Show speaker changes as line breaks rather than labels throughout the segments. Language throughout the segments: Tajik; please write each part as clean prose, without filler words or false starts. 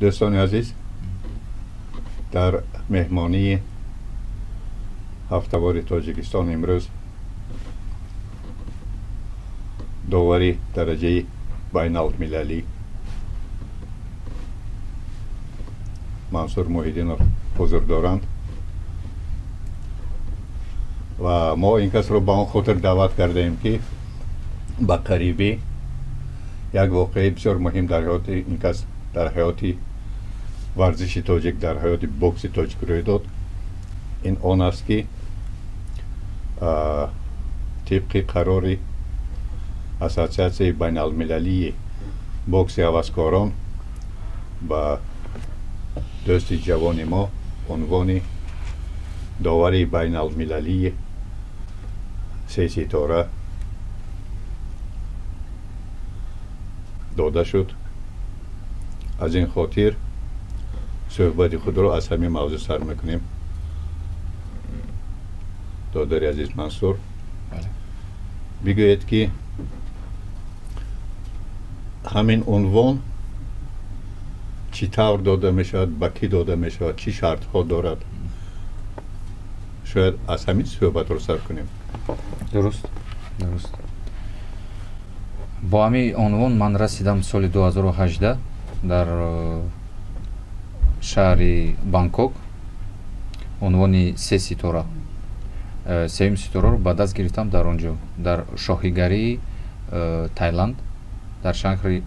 دوستان عزیز، در مهمانی هفته‌وار تاجیکستان امروز داوری درجه بین المللی منصور محیدینов حضور دارند و ما این کس رو به آن خاطر دعوت کرده ایم که با قریبی یک واقعه بسیار مهم در حیات این کس، در حیات ورزش تاجیک، در حیات بوکس تاجیک روی داد. این آن است که طبق قرار اساسیاسیون بین المللی بوکس هوسکاران با دوست جوان ما عنوان داوری بین المللی 3 ستاره داده شد. از این خاطر صحبت خود را از همین موضوع سر میکنیم. دادر عزیز منصور، بگوید که همین عنوان چطور داده میشود، با کی داده میشود، چی شرط ها دارد؟ شاید از همین صحبت رو سر کنیم.
درست. با همین عنوان من رسیدم سال 2018 در شهر بانکوک. عنوان 3 ستاره، 3 ستاره رو به دست گرفتم در اونجا، در شاهیگری تایلند، در شهر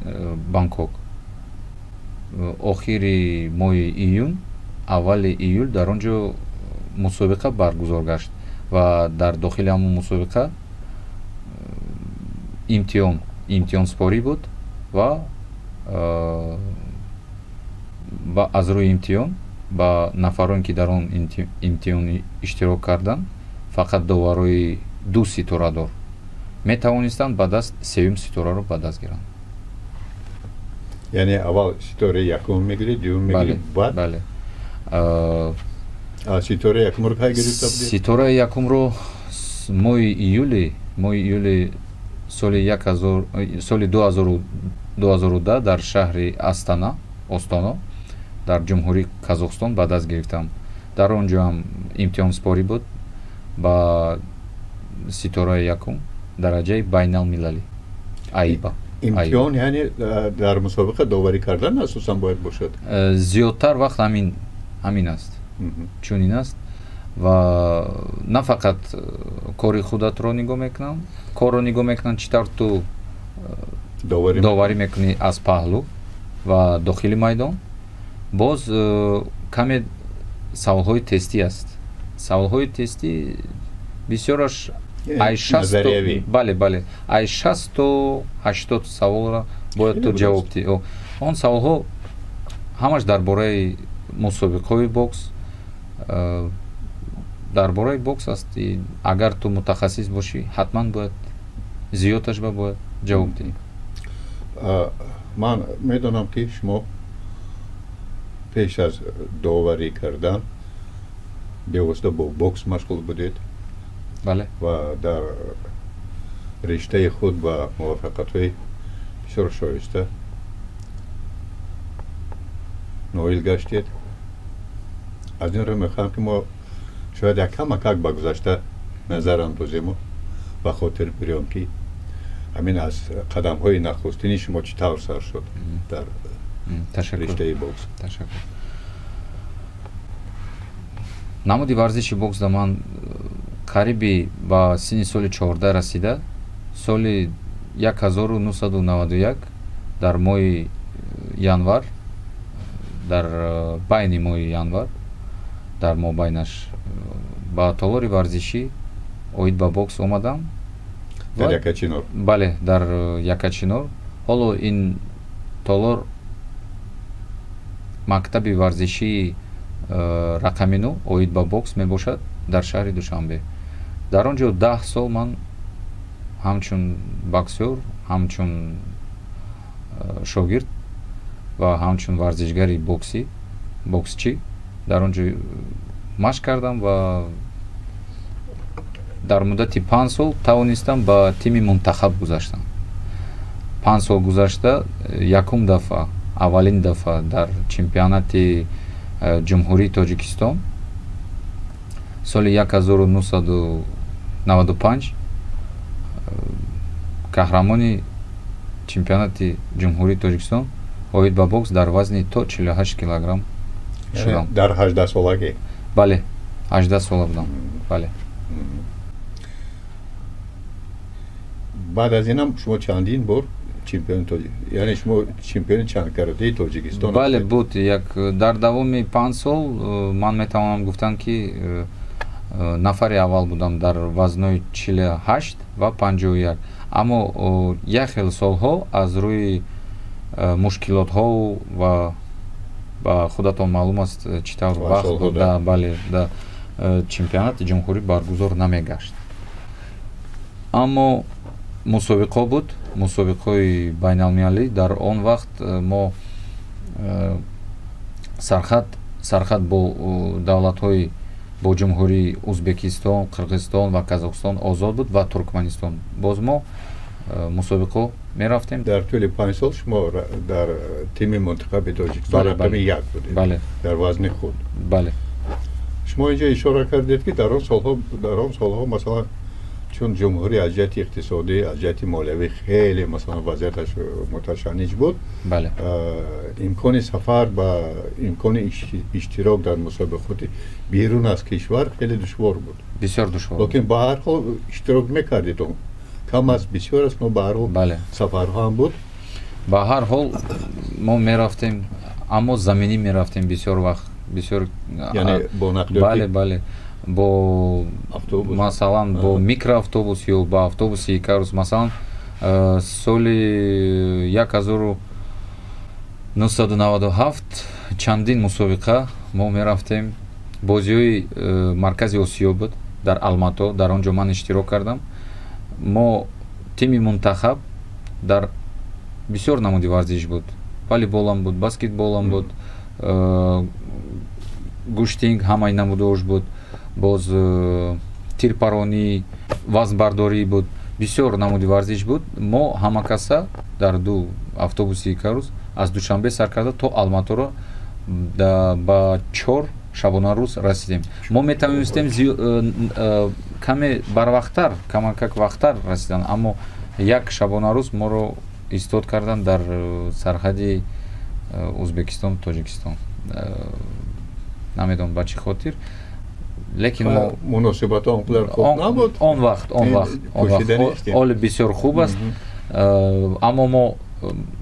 بانکوک. آخر ماه ایون، اول ایول در اونجا مسابقه برگزار گشت و در داخل همون مسابقه امتحان سپاری بود و از روی امتحان با نفرانی که در اون امتحان اشتراک کردند فقط داوری 2 ستاره دار میتوانستند به دست 3 ستاره رو به دست گیرند.
یعنی اول ستاره یکم میگیری، دوم میگیری، بعد
بله.
ستاره یکم رو کی گرفته بودی؟
ستاره یکم رو ماه ایول سال 2010 در شهر استانا در جمهوری قزاقستان به دست گرفتم. در اونجا هم امتحان سپاری بود با ستاره یکم درجه بین المللی ایبا.
امتحان یعنی در مسابقه داوری کردن اساسا باید باشد؟
زیادتر وقت همین است. چون این است و نه فقط کاری خودت رو نگاه میکنم، کار رو نگاه میکنم چطور تو داوری میکنی از پهلو و داخل میدان. باز کمی سوالهای تستی است. سوالهای تستی بسیارش ای 60 بله ای 60 تا 80 سوال را باید تو جواب بدی. اون سوالها همش درباره مسابقه بوکس، درباره بوکس است. اگر تو متخصص باشی حتما باید زیادش باید جواب بدی.
من میدونم که شما پیش از داوری کردن بیوسته با بوکس مشغول بودید.
بله.
و در رشته خود با موفقیت‌های بسیار شایسته نایل گشتید. از این رو میخوام که ما شاید یک کمک به گذشته نظر اندازیم و خاطر بیاریم که همین از قدم های نخستینی شما چطور سر شد در رشته بوکس؟
تشکر. نمودی ورزش بوکس در من قریبی با سن سال 14 رسیده. سال 1991 در ماه ینور، در بین ماه ینور، در مابینش با تالار ورزشی اوید با بوکس اومدم.
در یکچینور؟
بله، در یکچینور. حالا این تالار مکتب ورزشی رقمی 9 اوید با بوکس میباشد در شهر دوشنبه. در آنجا 10 سال من همچون بوکسور، همچون شاگرد و همچون ورزشگری بوکسچی در آنجا مشق کردم و در مدت 5 سال توانستم با تیم منتخب گذاشتم. 5 سال گذشته یکم دفعه аввалин дафъа дар чемпионати ҷумҳурии Тоҷикистон соли 1995 қаҳрамони чемпионати ҷумҳурии Тоҷикистон оид ба бокс дар вазни то 48 килограмм шудам.
Дар 18 солагӣ?
Бале, 18 сола будам. Бале.
баъд аз инам шумо чандин бор чемпиони яъне шумо чемпиони чанд каратеи Тоҷикистон?
Бале, буд. Дар давоми 5 сол ман метавонам гуфтам ки нафари аввал будам дар вазнои 48 ва 51. Аммо як хел солҳо аз рӯи мушкилотҳо ва ба худатон маълум аст чӣ тавр вақт буд, бале, да чемпионати ҷумҳурӣ баргузор намегашт. Аммо мусобиқо буд, мусобиқои байналмилалӣ. Дар он вақт мо сархат бо давлатҳои бо ҷумҳурии Узбекистон, Қирғизистон ва Казохстон озод буд ва Туркманистон. Боз мо мусобиқо мерафтем.
Дар тӯли 5 сол шумо дар тими мунтахаби Тоҷикистон рақами 1 будед.
Бале.
Дар вазни худ.
Бале.
шумо инҷо ишора кардед ки дар он солҳо масалан чун ҷумҳурӣ аз ҷиҳати иқтисодӣ, аз ҷиҳати молиявӣ хеле масалан вазъияташ муташанниж буд.
Бале.
имкони сафар ба имкони иштирок дар мусобиқоти берун аз кишвар хеле душвор буд.
Бисёр душвор.
Лекин ба ҳар ҳол иштирок мекардед. Кам аст, бисёр аст, но ба ҳар ҳол сафарҳо ҳам буд.
Ба ҳар ҳол мо мерафтем, аммо заминӣ мерафтем бисёр вақт. Бисёр,
яъне бо нақлиёти?
Бале. Бо автобус, масалан бо микроавтобус ё ба автобуси Икарус. Масалан соли 1997 чандин мусобиқа мо мерафтем. Бозиҳои маркази Осиё буд дар Алмато, дар он ҷо ман иштирок кардам. мо тими мунтахаб дар бисёр намуди варзиш буд. Волейболам буд, баскетболам буд, гуштинг ҳамаи намудош буд, боз тирпаронӣ, вазнбардорӣ буд, бисёр намуди варзиш буд. Мо ҳамакаса дар ду автобуси Икарус аз душанбе сар карда то Алматоро ба 4 шабона рӯз расидем. Мо метавонистем каме барвақттар, камакак вақттар расидан, аммо як шабона рӯз моро истод кардан дар сарҳади Узбекистон, Тоҷикистон. Намедонам ба чӣ хотир. Лекин мо
муносибатҳо онқадар хуб набуд.
Он вақт ҳоли бисёр хуб аст. Аммо мо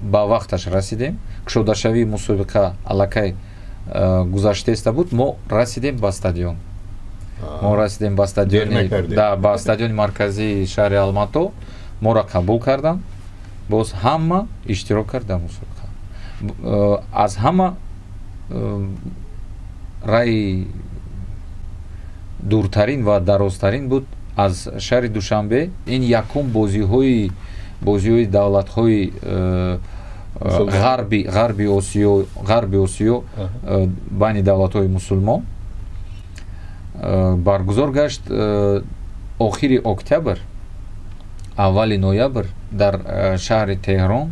ба вақташ расидем. Кушодашавии мусобиқа аллакай гузаштеста буд. Мо расидем ба стадион. Мо расидем ба стадиони, ба стадиони марказии шаҳри Алмато. Моро қабул кардан. Боз ҳама иштирок карда мусобиқа. Аз ҳама раи дуртарин ва дарозтарин буд аз шаҳри Душанбе. Ин якум бозиҳои давлатҳои ғарби Осиё байни давлатҳои мусулмон баргузор гашт. Охири октябр, аввали ноябр дар шаҳри Теҳрон,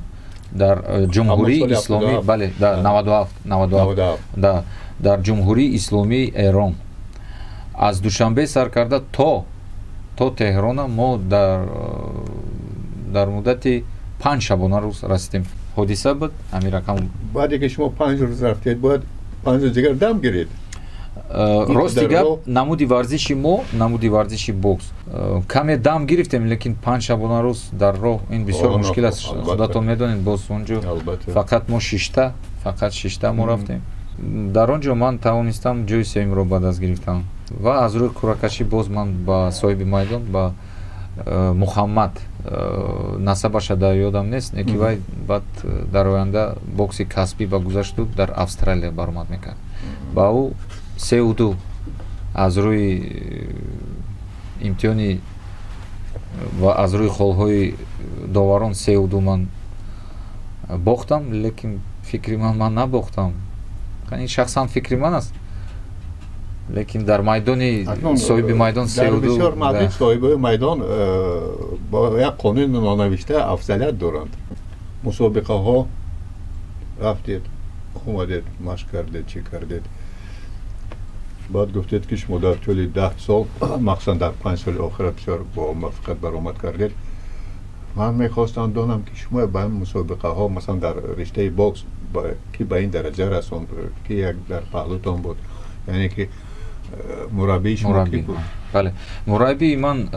дар ҷумҳурии исломӣ, бале, 97, дар ҷумҳурии исломии Эрон. Аз Душанбе сар карда то Теҳрона мо дар муддати 5 шабона рӯз расидем. ҳодиса буд ҳамин рақам.
баъде ки шумо 5 рӯз рафтед, бояд 5 рӯз дигар дам гиред.
Рости гап, намуди варзиши мо, намуди варзиши бокс каме дам гирифтем, лекин 5 шабона рӯз дар роҳ ин бисёр мушкил аст. Худатон медонед, боз онҷо фақат мо 6 мо рафтем. дар он ҷо ман тавонистам ҷои сеюмро ба даст гирифтам ва аз рӯи кӯракашӣ боз ман ба соҳиби майдон, ба Мухаммад, насабаша дар ёдам нест, ки вай баъд дар оянда бокси касбӣ ба гузашту дар Австралия баромад мекард. Ба ӯ 3-2 аз рӯи имтиҳони ва аз рӯи холҳои доварон 3-2 ман бохтам, лекин фикри ман набохтам. Ин шахсан фикри ман аст. Лекин дар майдони соҳиби майдон 3-2.
Бисёр мардум соҳибои майдон бо як қонуни нонавишта афзалият доранд. мусобиқаҳо رفتید اومدید مشق کردید چی کردید بعد گفتید که شما در طول 10 سال مخصوصا در 5 سال آخر بسیار با موفقیت برآمد کردید من میخواستم دونم که شما به این مسابقه ها مثلا در رشته باکس که به این درجه رسوند که یک در پهلوتان بود یعنی که مربی شما کی بود؟
بله مربی من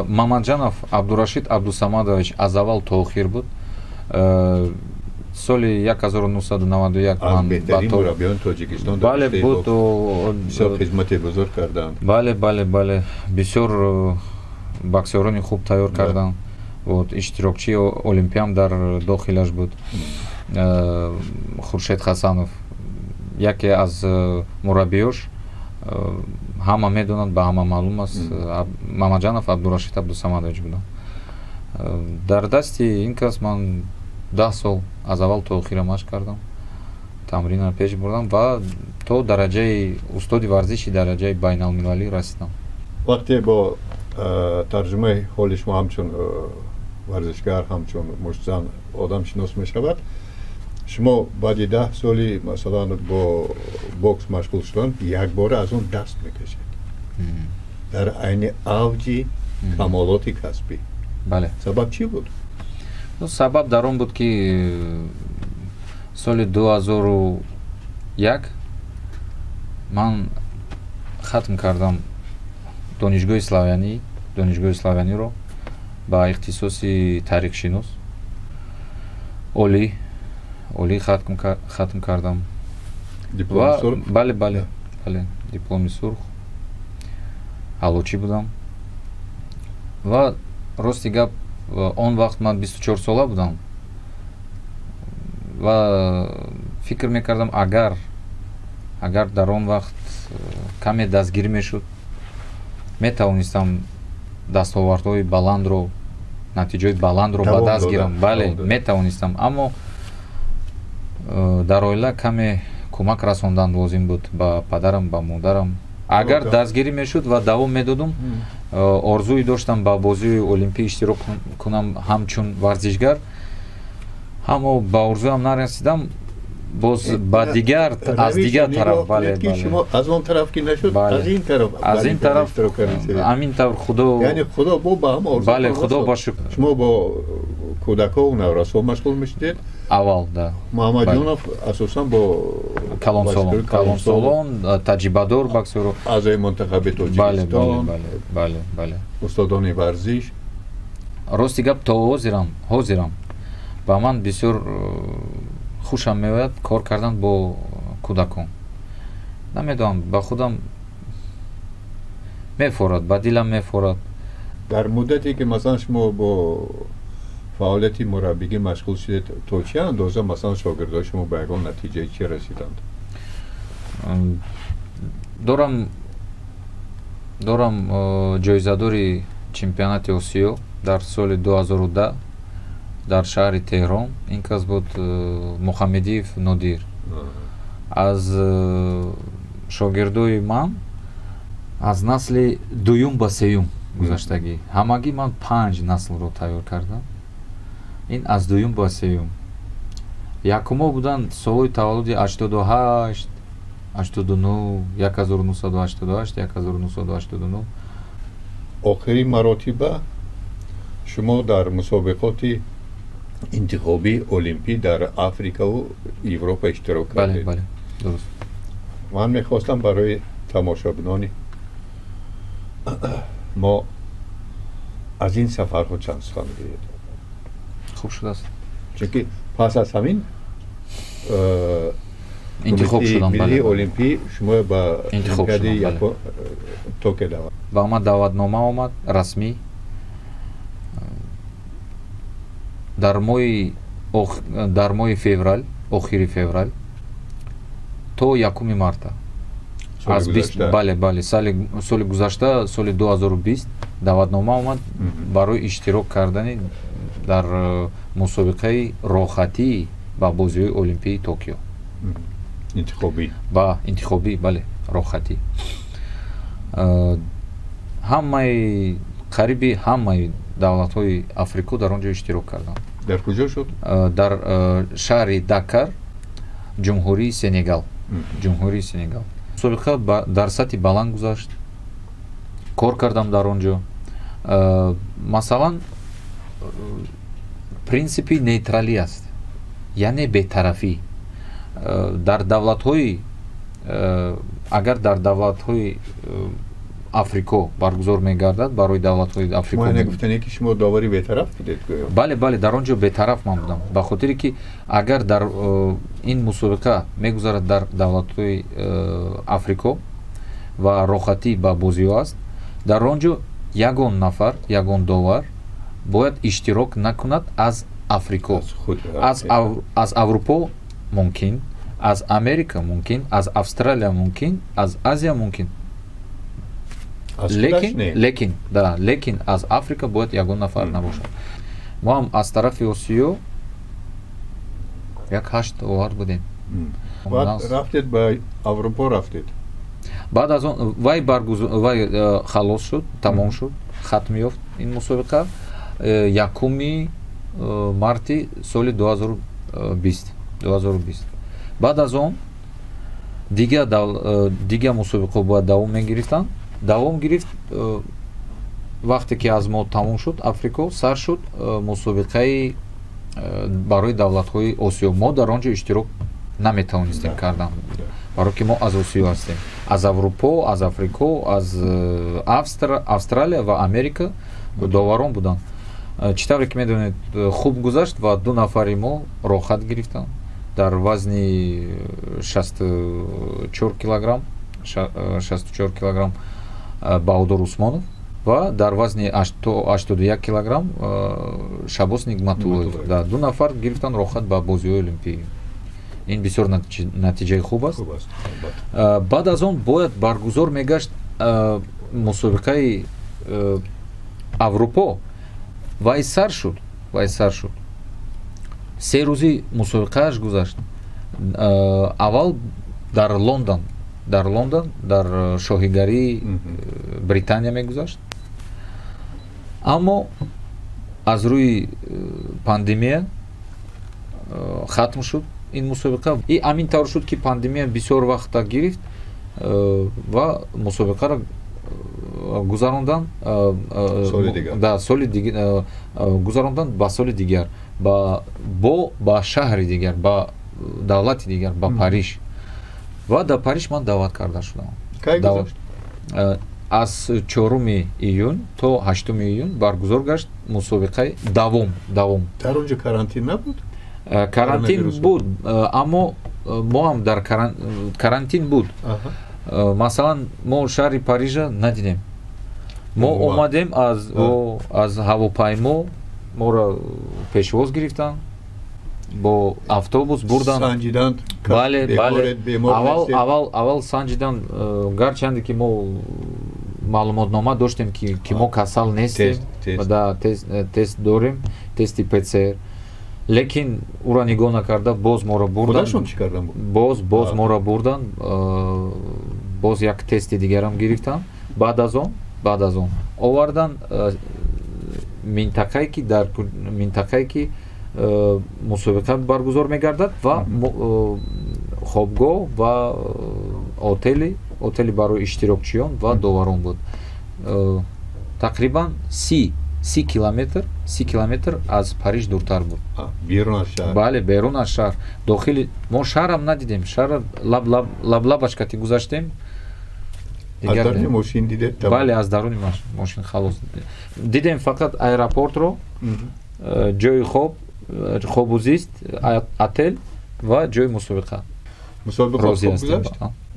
مамаджанов عبدالرشید عبدالصمدович از اول تا آخر بود سال 1991
من بهترین مربیان تاجیکستان در
بله بود
بسیار خدمت بزرگ کردند
بله بسیار боксёрони خوب تیار کردند вот иштирокчии олимпиам дар дохилаш буд хуршед хасанов яке аз мураббиёш ҳама медонанд ба ҳама маълум аст мамаҷанов абдурашид абдусамадович буданд дар дасти ин кас ман 10 сол аз аввал то охира машқ кардам тамринро пеш бурдам ва то дараҷаи устоди варзиши дараҷаи байналмилалӣ расидам
вақте бо тарҷумаи ҳоли шумо ҳамчун варзишгар ҳамчун муштзан одамшинос мешавад шумо баъди 10 соли масалан бо бокс машғул шудан якбора аз он даст мекашед дар айни авҷи камолоти касбӣ
бале
сабаб чӣ буд
сабаб дар он буд ки соли 2001 ман хатм кардам донишгоҳи славяниро ба ихтисоси таърихшинос олӣ хатм кардам
дипломи сурх
бале дипломи сурх ҳалочӣ будам ва рости гап он вақт ман 24 сола будам ва фикр мекардам агар дар он вақт каме дастгирӣ мешуд метавонистам дастовардҳои баландро натиҷаи баландро ба даст гирам бале метавонистам аммо дар оила каме кӯмак расондан лозим буд ба падарам ба модарам агар дастгирӣ мешуд ва давом медодум орзуи доштам ба бозии олимпӣ иштирок кунам ҳамчун варзишгар аммо ба орзуям нарасидам боз ба дигар аз дигар тараф бале
аз он тараф ки нашуд
аз ин тараф амин тавр худо
яъне худо бо ба ҳама орзу
бале худо ба шукр
шумо бо кӯдакову наврасҳо машғул мешудед
аввал да
муҳаммадҷонов асосан бо
калонсолон таҷрибадор боксёро
аъзои мунтахаби тоҷикистон
бале
устодони варзиш
рости гап то ҳозирам ба ман бисёр хушам меояд кор кардан бо кӯдакон намедонам ба худам мефорад ба дилам мефорад
дар муддате ки масалан шумо бо фаъолияти мураббигӣ машғул шудед то чӣ андоза масалан шогирдои шумо ба ягон натиҷаи чӣ расиданд дорам ҷоизадори чемпионати осиё дар соли 2010 дар шаҳри теҳрон ин кас буд мухаммедиев нодир аз шогирдои ман аз насли дуюм ба сеюм гузаштагӣ ҳамагӣ ман 5 наслро тайёр кардам ин аз дуюм ба сеюм якумо буданд солҳои таваллуди 88 89 1988 1989 охирин маротиба шумо дар мусобиқоти интихобии олимпӣ дар африкаву европа иштирок кардед
бале дуруст
ман мехостам барои тамошобинони мо аз ин сафарҳо чанд сухан гӯед
хуб шудааст
чунки пас аз ҳамин
интихоб шудам
миллии олимпӣ шумо ба олимпиади токио давад
ба ма даъватнома омад расмӣ дар моҳи феврал охири феврал то 1 марта аз 20 бале соли гузашта соли 2020 даъватнома омад барои иштирок кардани дар мусобиқаи роҳхатӣ ба бозиҳои олимпии токио интихобӣ бале роҳхатӣ қариби ҳамаи давлатҳои африко дар он ҷо иштирок карданд
дар куҷо шуд
дар шаҳри дакар ҷумҳурии Сенегал. ҷумҳурии Сенегал. Мусобиқа дар сатҳи баланд гузашт. Кор кардам дар он ҷо. Масалан, принсипи нейтралӣ аст, яъне бетарафӣ. Дар давлатҳои агар дар давлатҳои Африко баргузор мегардад, барои давлатҳои Африко.
Шумо гуфтане ки шумо довари бетараф будед гӯё?
Бале, бале, дар он ҷо бетараф ман будам. Ба хотире ки агар дар ин мусобиқа мегузарад дар давлатҳои Африко ва рохатӣ ба бозиҳо аст, дар он ҷо ягон нафар, ягон довар бояд иштирок накунад аз Африко. Аз Аврупо мумкин, аз Америка мумкин, аз Австралия мумкин, аз Азия мумкин. лекин аз Африка бояд ягон нафар набошад. Мо ҳам аз тарафи Осиё як 8 овар будем.
Рафтед ба Аврупо рафтед?
Баъд аз он вай халос шуд, тамом шуд, хатм ёфт ин мусобиқа 1 марти соли 2020. Баъд аз он дигар мусобиқо бояд давом мегирифтанд. Давом гирифт вақте ки аз мо тамом шуд, Африко сар шуд мусобиқаи барои давлатҳои Осиё. Мо дар он ҷо иштирок наметавонистем кардан, барои ки мо аз Осиё ҳастем. Аз Аврупо, аз Африко, аз Австралия ва Америка доварон буданд. Чӣ тавре ки медонед, хуб гузашт ва 2 нафари мо рохат гирифтанд дар вазни 64 килограмм Баҳодур Усмонов ва дар вазни 81 килограмм Шабос Нигматуллоев. 2 нафар гирифтанд рохат ба бозиҳои олимпӣ. ин бисёр натиҷаи хуб аст. Баъд аз он бояд баргузор мегашт мусобиқаи Аврупо. Вай сар шуд. 3 рӯзи мусобиқааш гузашт. Аввал дар Лондон, дар шоҳигарии Британия мегузашт. Аммо аз рӯи пандемия хатм шуд ин мусобиқа. И амин тавр шуд ки пандемия бисёр вақта гирифт ва мусобиқаро гузарондан соли дигар, гузарондан ба соли дигар, ба шаҳри дигар, ба давлати дигар, ба Париж. ва дар Париж ман даъват карда шудам.
Кай гузашт?
аз 4 июн то 8 июн баргузор гашт мусобиқаи давом.
Дар он ҷо карантин набуд?
Карантин буд, аммо мо ҳам дар карантин буд. Масалан, мо шаҳри Парижа надидем. Мо омадем аз ҳавопаймо, моро пешвоз гирифтанд, бо автобус бурданд.
Санҷиданд?
Бале. Аввал санҷиданд, гарчанде ки мо маълумотнома доштем ки мо касал нестем, тест дорем, тести ПЦР. Лекин ура нигоҳ накарда боз моро бурданд.
Худашон чӣ кардан?
Боз моро бурданд, боз як тести дигарам гирифтанд. Баъд аз он овардан минтақае ки мусобиқа баргузор мегардад ва хобгоҳ ва отели барои иштирокчиён ва доварон буд. Тақрибан 30 километр аз Париж дуртар буд.
Берун аз шаҳр?
Бале, берун аз шаҳр. Дохили мо шаҳрам надидем, шаҳр лаблабаш кати гузаштем.
Аз даруни мошин дидед?
Бале, аз даруни мошин халос дидем. Фақат аэропортро, ҷои хобузист, отел ва ҷои мусобиқа.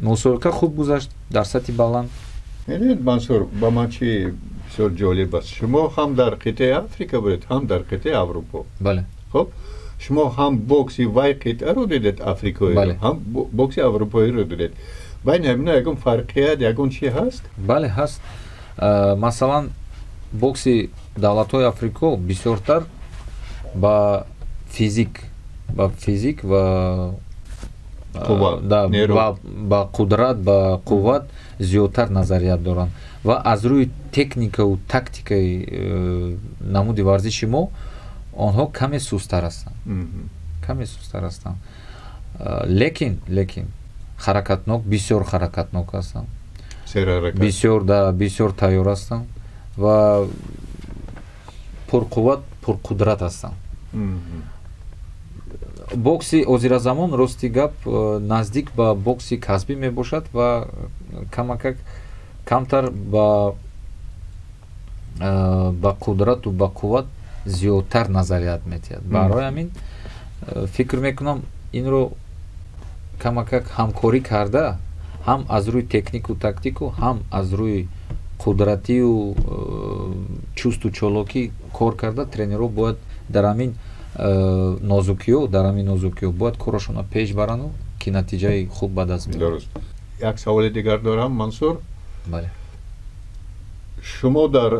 Мусобиқа хуб гузашт дар сатҳи баланд.
Медонед Мансур, ба ман чӣ бисёр ҷолиб аст. Шумо ҳам дар қитъаи Африка будед, ҳам дар қитъаи Аврупо.
Бале.
Хуб, шумо ҳам бокси вай қитъаро дидед, африкоиро, ҳам бокси аврупоиро дидед. байни ҳамина ягон фарқият, ягон чӣ ҳаст?
Бале, ҳаст. Масалан, бокси давлатҳои Африко бисёртар ба физик ва ба қудрат, ба қувват зиёдтар назарият доранд ва аз рӯи техникаву тактикаи намуди варзиши мо онҳо каме сусттар ҳастанд. лекин ҳаракатнок, бисёр ҳаракатнок ҳастам, бисёр тайёр ҳастам ва пурқувват, пурқудрат ҳастам. бокси озиразамон рости гап наздик ба бокси касбӣ мебошад ва камтар ба қудрату ба қувват зиёдтар назарият метиҳад. Барои ҳамин фикр мекунам инро камакак ҳамкорӣ карда, ҳам аз рӯи технику тактику, ҳам аз рӯи қудратию чусту чолокӣ кор карда, тренерҳо бояд дар ҳамин нозукиҳо бояд корашона пеш барану ки натиҷаи хуб ба даст биёранд.
Дуруст. Як саволи дигар дорам, Мансур.
Бале.
шумо дар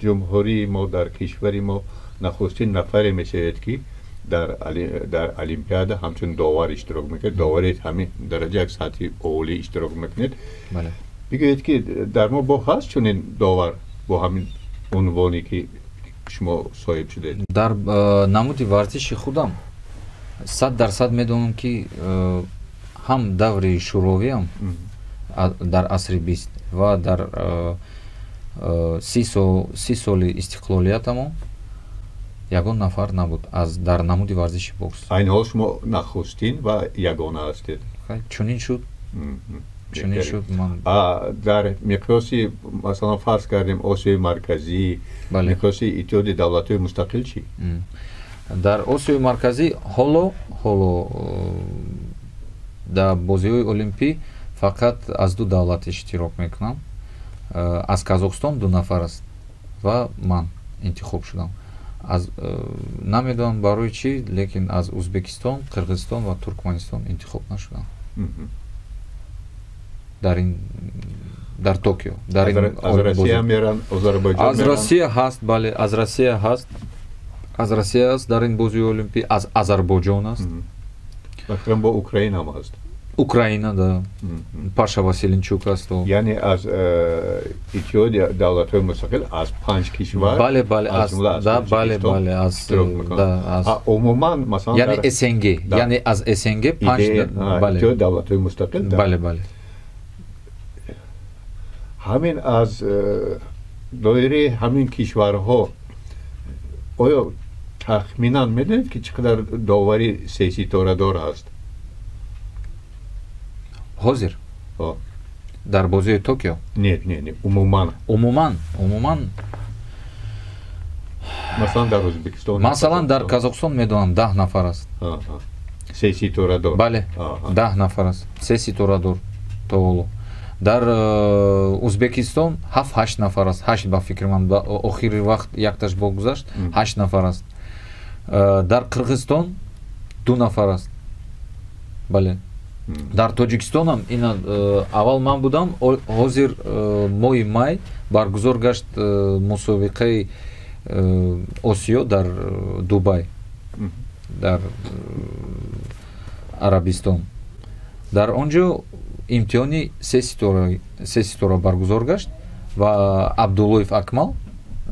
ҷумҳурии мо, дар кишвари мо нахустин нафаре мешавед ки дар олимпиада ҳамчун довар иштирок мекунед, довари ҳамин дараҷа як сатҳи олӣ иштирок мекунед. Бигӯед ки дар мо бо ҳаст чунин довар бо ҳамин унвоне ки шумо соҳиб шудед?
Дар намуди варзиши худам 100% медонам ки ҳам даври шӯровиам дар асри 20 ва дар 30 соли истиқлолиятамо ягон нафар набуд дар намуди варзиши бокс.
Айни ҳол шумо нахустин ва ягона ҳастед.
Чунин шуд.
дар миқёси масалан фарз кардем Осиёи марказӣ, миқёси иттиҳоди давлатҳои мустақил чӣ?
Дар Осиёи марказӣ ҳоло дар бозиҳои олимпӣ фақат аз ду давлат иштирок мекунам. Аз Казохстон 2 нафар аст ва ман интихоб шудам. Намедонам барои чӣ, лекин аз Узбекистон, Қирғизистон ва Туркманистон интихоб нашудам. дар Токио.
Аз Россия меран, Озарбойҷон меран?
Аз Россия ҳаст, бале, аз Россия ҳаст. Аз Россия ҳаст дар ин бозиҳои олимпӣ, аз Азарбойҷон аст.
Факрам бо Украина ҳам ҳаст.
Украина, да. Паша Василенчук аст.
Яъне аз иттиҳоди давлатҳои мустақил аз 5 кишвар.
Бале, аз
умуман масалан
яъне СНГ, яъне аз СНГ 5
иттиҳоди давлатҳои мустақил.
Бале.
ҳамин аз доираи ҳамин кишварҳо оё тахминан медонед ки чӣ қадар довари сеситорадор ҳаст?
ҳозир дар бозии Токио?
Не, умуман. Масалан дар Ӯзбекистон,
масалан дар Казохстон медонам 10 нафар аст.
Сеситорадор.
Бале, 10 нафар аст. Сеситорадор то ҳоло. Дар Узбекистон 7-8 нафар аст. 8 ба фикр ман ба охири вақт якташ богузашт, 8 нафар аст. Дар Қирғизистон 2 нафар аст. Бале. Дар Тоҷикистон ҳам ина аввал ман будам, ҳозир моҳи май баргузор гашт мусобиқаи Осиё дар Дубай, дар Арабистон. Дар он ҷо имтиҳони се ситора баргузор гашт ва Абдуллоев Акмал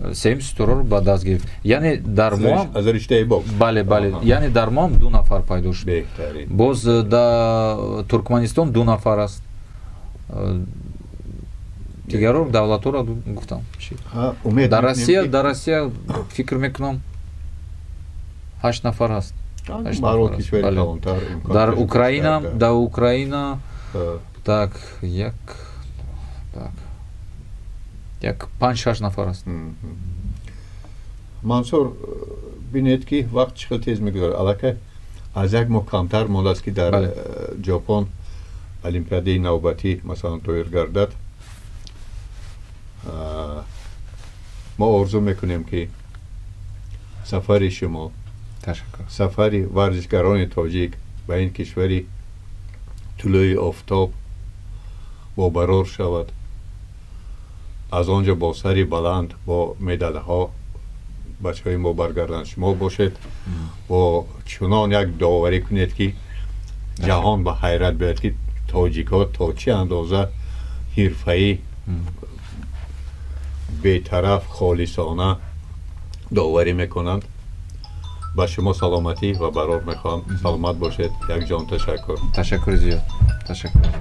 3 ситораро ба даст гирифт. Яъне дар мо
аз риштаи бокс.
Бале, яъне дар мо 2 нафар пайдо шуд. Боз дар Туркманистон 2 нафар аст. Дигаро давлатҳоро гуфтам. Дар Россия фикр мекунам 8 нафар аст. Дар Украина так 5-6 нафар аст.
Мансур, бинед ки вақт чӣ хел тез мегузарад. Аллакай аз як моҳ камтар мондааст ки дар ҷопон олимпиадаи навбатӣ масалан тоир гардад. мо орзу мекунем ки сафари шумо, сафари варзишгарони тоҷик ба ин кишвари тулӯи офтоб бобарор шавад. аз он ҷо бо сари баланд бо медалҳо бачаҳои мо баргарданд. шумо бошед бо чунон як доварӣ кунед ки ҷаҳон ба ҳайрат биёяд ки тоҷикҳо то чӣ андоза ҳирфаӣ бетараф холисона доварӣ мекунанд. با شما سلامتی و برات میخوام سلامت باشید یک جان تشکر
تشکر زیاد تشکر